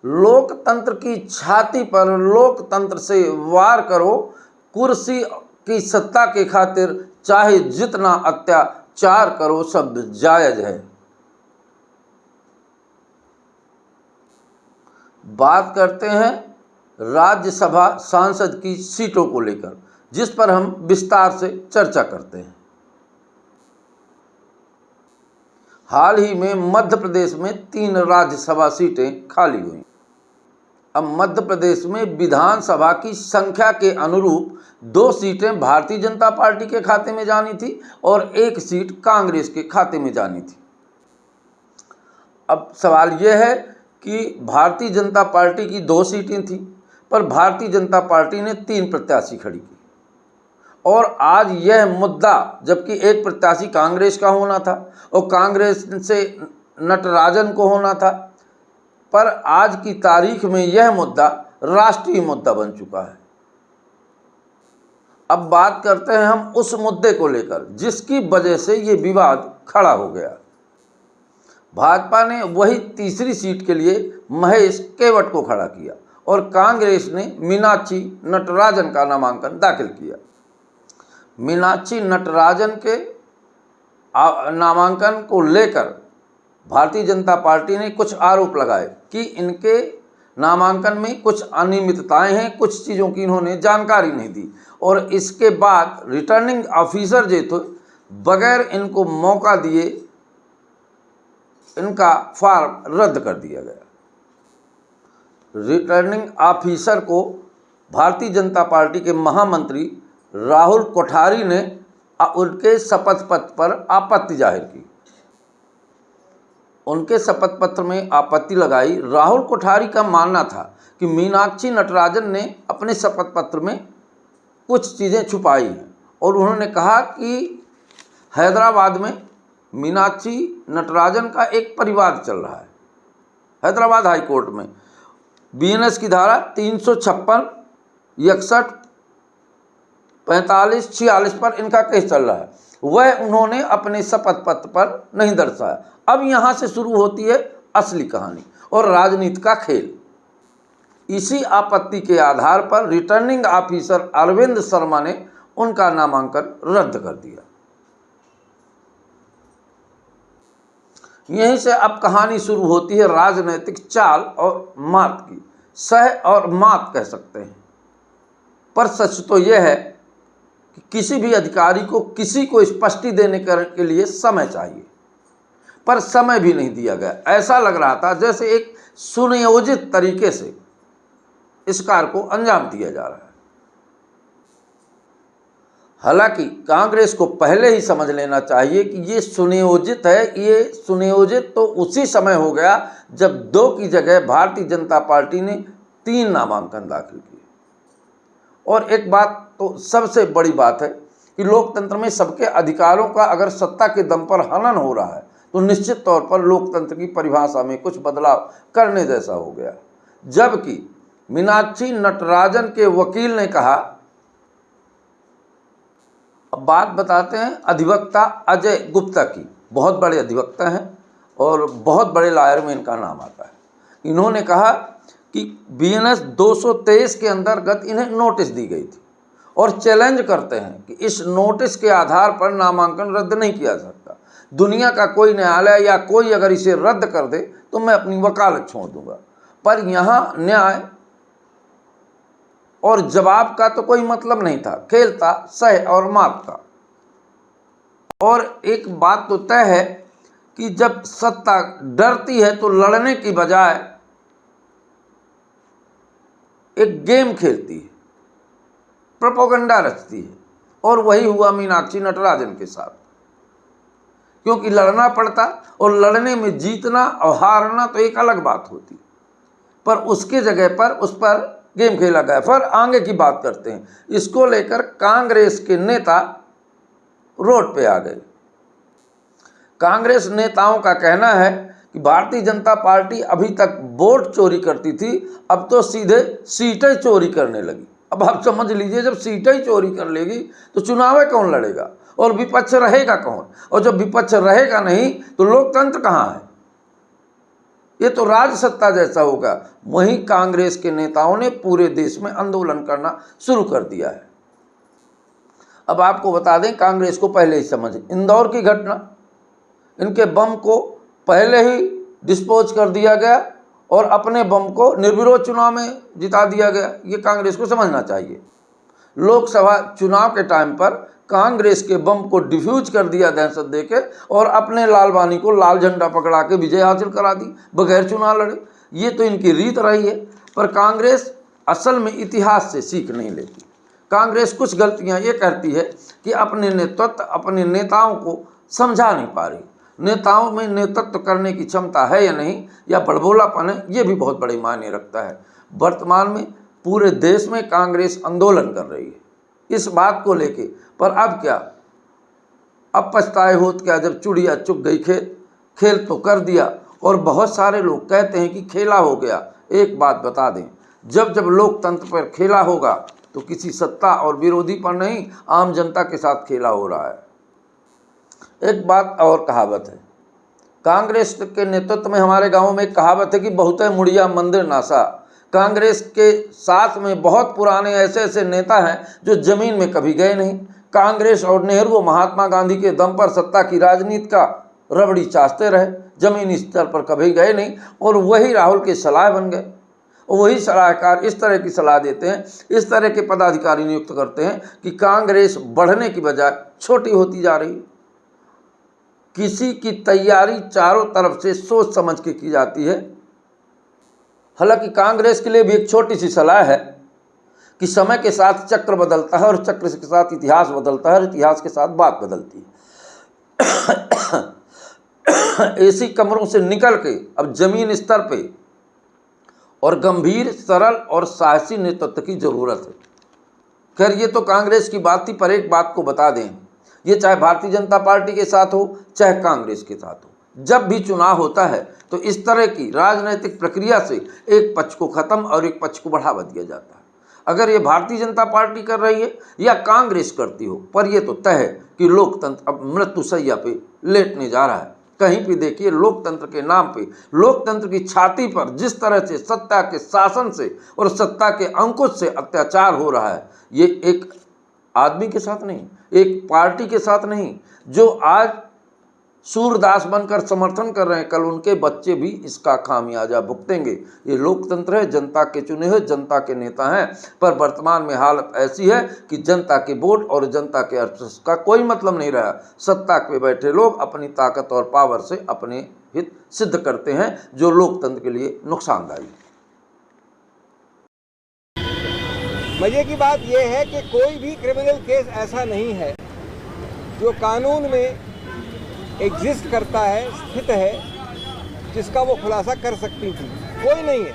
लोकतंत्र की छाती पर लोकतंत्र से वार करो, कुर्सी की सत्ता के खातिर चाहे जितना अत्याचार करो, सब जायज है। बात करते हैं राज्यसभा सांसद की सीटों को लेकर, जिस पर हम विस्तार से चर्चा करते हैं। हाल ही में मध्य प्रदेश में 3 राज्यसभा सीटें खाली हुई। अब मध्य प्रदेश में विधानसभा की संख्या के अनुरूप 2 सीटें भारतीय जनता पार्टी के खाते में जानी थी और 1 सीट कांग्रेस के खाते में जानी थी। अब सवाल यह है कि भारतीय जनता पार्टी की 2 सीटें थी, पर भारतीय जनता पार्टी ने 3 प्रत्याशी खड़ी की और आज यह मुद्दा, जबकि एक प्रत्याशी कांग्रेस का होना था और कांग्रेस से नटराजन को होना था, पर आज की तारीख में यह मुद्दा राष्ट्रीय मुद्दा बन चुका है। अब बात करते हैं हम उस मुद्दे को लेकर जिसकी वजह से ये विवाद खड़ा हो गया। भाजपा ने वही तीसरी सीट के लिए महेश केवट को खड़ा किया और कांग्रेस ने मीनाक्षी नटराजन का नामांकन दाखिल किया। मीनाक्षी नटराजन के नामांकन को लेकर भारतीय जनता पार्टी ने कुछ आरोप लगाए कि इनके नामांकन में कुछ अनियमितताएं हैं, कुछ चीज़ों की इन्होंने जानकारी नहीं दी और इसके बाद रिटर्निंग ऑफिसर जो थे बगैर इनको मौका दिए इनका फॉर्म रद्द कर दिया गया। रिटर्निंग ऑफिसर को भारतीय जनता पार्टी के महामंत्री राहुल कोठारी ने उनके शपथ पत्र पर आपत्ति जाहिर की। उनके शपथ पत्र में आपत्ति लगाई। राहुल कोठारी का मानना था कि मीनाक्षी नटराजन ने अपने शपथ पत्र में कुछ चीज़ें छुपाई हैं और उन्होंने कहा कि हैदराबाद में मीनाक्षी नटराजन का एक परिवार चल रहा है। हैदराबाद हाई कोर्ट में बीएनएस की धारा 356, 61, 45, 46 पर इनका केस चल रहा है, वह उन्होंने अपने शपथ पत्र पर नहीं दर्शाया। अब यहाँ से शुरू होती है असली कहानी और राजनीति का खेल। इसी आपत्ति के आधार पर रिटर्निंग ऑफिसर अरविंद शर्मा ने उनका नामांकन रद्द कर दिया। यहीं से अब कहानी शुरू होती है राजनीतिक चाल और मात की, सह और मात कह सकते हैं। पर सच तो यह है कि किसी भी अधिकारी को किसी को स्पष्टि देने के लिए समय चाहिए, पर समय भी नहीं दिया गया। ऐसा लग रहा था जैसे एक सुनियोजित तरीके से इस कार्य को अंजाम दिया जा रहा है। हालांकि कांग्रेस को पहले ही समझ लेना चाहिए कि ये सुनियोजित है। ये सुनियोजित तो उसी समय हो गया जब 2 की जगह भारतीय जनता पार्टी ने 3 नामांकन दाखिल किए। और एक बात तो सबसे बड़ी बात है कि लोकतंत्र में सबके अधिकारों का अगर सत्ता के दम पर हनन हो रहा है तो निश्चित तौर पर लोकतंत्र की परिभाषा में कुछ बदलाव करने जैसा हो गया। जबकि मीनाक्षी नटराजन के वकील ने कहा, अब बात बताते हैं अधिवक्ता अजय गुप्ता की। बहुत बड़े अधिवक्ता हैं और बहुत बड़े लॉयर में इनका नाम आता है। इन्होंने कहा कि बीएनएस 223 के अंतर्गत इन्हें नोटिस दी गई थी और चैलेंज करते हैं कि इस नोटिस के आधार पर नामांकन रद्द नहीं किया सकता। दुनिया का कोई न्यायालय या कोई अगर इसे रद्द कर दे तो मैं अपनी वकालत छोड़ दूंगा। पर यहाँ न्याय और जवाब का तो कोई मतलब नहीं था, खेल था सह और माप का। और एक बात तो तय है कि जब सत्ता डरती है तो लड़ने की बजाय एक गेम खेलती है, प्रोपेगेंडा रचती है, और वही हुआ मीनाक्षी नटराजन के साथ। क्योंकि लड़ना पड़ता और लड़ने में जीतना और हारना तो एक अलग बात होती, पर उसके जगह पर उस पर गेम खेला गया। फिर आगे की बात करते हैं। इसको लेकर कांग्रेस के नेता रोड पे आ गए। कांग्रेस नेताओं का कहना है कि भारतीय जनता पार्टी अभी तक वोट चोरी करती थी, अब तो सीधे सीटें चोरी करने लगी। अब आप समझ लीजिए, जब सीटें ही चोरी कर लेगी तो चुनाव कौन लड़ेगा और विपक्ष रहेगा कौन? और जब विपक्ष रहेगा नहीं तो लोकतंत्र कहाँ है? ये तो राज सत्ता जैसा होगा। वहीं कांग्रेस के नेताओं ने पूरे देश में आंदोलन करना शुरू कर दिया है। अब आपको बता दें, कांग्रेस को पहले ही समझ, इंदौर की घटना, इनके बम को पहले ही डिस्पोज कर दिया गया और अपने बम को निर्विरोध चुनाव में जिता दिया गया। ये कांग्रेस को समझना चाहिए। लोकसभा चुनाव के टाइम पर कांग्रेस के बम को डिफ्यूज कर दिया दहशत देके और अपने लालबानी को लाल झंडा पकड़ा के विजय हासिल करा दी, बगैर चुनाव लड़े। ये तो इनकी रीत रही है। पर कांग्रेस असल में इतिहास से सीख नहीं लेती। कांग्रेस कुछ गलतियां ये करती है कि अपने नेतृत्व, अपने नेताओं को समझा नहीं पा रही। नेताओं में नेतृत्व करने की क्षमता है या नहीं, या बड़बोलापन है, ये भी बहुत बड़े मायने रखता है। वर्तमान में पूरे देश में कांग्रेस आंदोलन कर रही है इस बात को लेके। पर अब क्या, अब पछताए होत क्या, जब चुड़िया चुग गई खेत, खेल तो कर दिया। और बहुत सारे लोग कहते हैं कि खेला हो गया। एक बात बता दें, जब जब लोकतंत्र पर खेला होगा तो किसी सत्ता और विरोधी पर नहीं, आम जनता के साथ खेला हो रहा है। एक बात और कहावत है, कांग्रेस के नेतृत्व में हमारे गांव में एक कहावत है कि बहुत है मुड़िया मंदिर नासा। कांग्रेस के साथ में बहुत पुराने ऐसे ऐसे नेता हैं जो जमीन में कभी गए नहीं। कांग्रेस और नेहरू और महात्मा गांधी के दम पर सत्ता की राजनीति का रबड़ी चाटते रहे, जमीनी स्तर पर कभी गए नहीं। और वही राहुल के सलाह बन गए। वही सलाहकार इस तरह की सलाह देते हैं, इस तरह के पदाधिकारी नियुक्त करते हैं कि कांग्रेस बढ़ने की बजाय छोटी होती जा रही है। किसी की तैयारी चारों तरफ से सोच समझ के की जाती है। हालांकि कांग्रेस के लिए भी एक छोटी सी सलाह है कि समय के साथ चक्र बदलता है और चक्र के साथ इतिहास बदलता है और इतिहास के साथ बात बदलती है। ऐसी कमरों से निकल के अब जमीन स्तर पे और गंभीर, सरल और साहसी नेतृत्व की जरूरत है। खैर, ये तो कांग्रेस की बात थी। पर एक बात को बता दें, ये चाहे भारतीय जनता पार्टी के साथ हो चाहे कांग्रेस के साथ हो, जब भी चुनाव होता है तो इस तरह की राजनीतिक प्रक्रिया से एक पक्ष को खत्म और एक पक्ष को बढ़ावा दिया जाता है। अगर ये भारतीय जनता पार्टी कर रही है या कांग्रेस करती हो, पर यह तो तय है कि लोकतंत्र अब मृत्युशैया पे लेटने जा रहा है। कहीं भी देखिए, लोकतंत्र के नाम पे, लोकतंत्र की छाती पर जिस तरह से सत्ता के शासन से और सत्ता के अंकुश से अत्याचार हो रहा है, ये एक आदमी के साथ नहीं, एक पार्टी के साथ नहीं। जो आज सूरदास बनकर समर्थन कर रहे हैं, कल उनके बच्चे भी इसका खामियाजा भुगतेंगे। ये लोकतंत्र है, जनता के चुने हुए जनता के नेता हैं। पर वर्तमान में हालत ऐसी है कि जनता के वोट और जनता के अर्थ का कोई मतलब नहीं रहा। सत्ता पे बैठे लोग अपनी ताकत और पावर से अपने हित सिद्ध करते हैं, जो लोकतंत्र के लिए नुकसानदायी है। मजे की बात यह है कि कोई भी क्रिमिनल केस ऐसा नहीं है जो कानून में एग्जिस्ट करता है, स्थित है, जिसका वो खुलासा कर सकती थी। कोई नहीं है।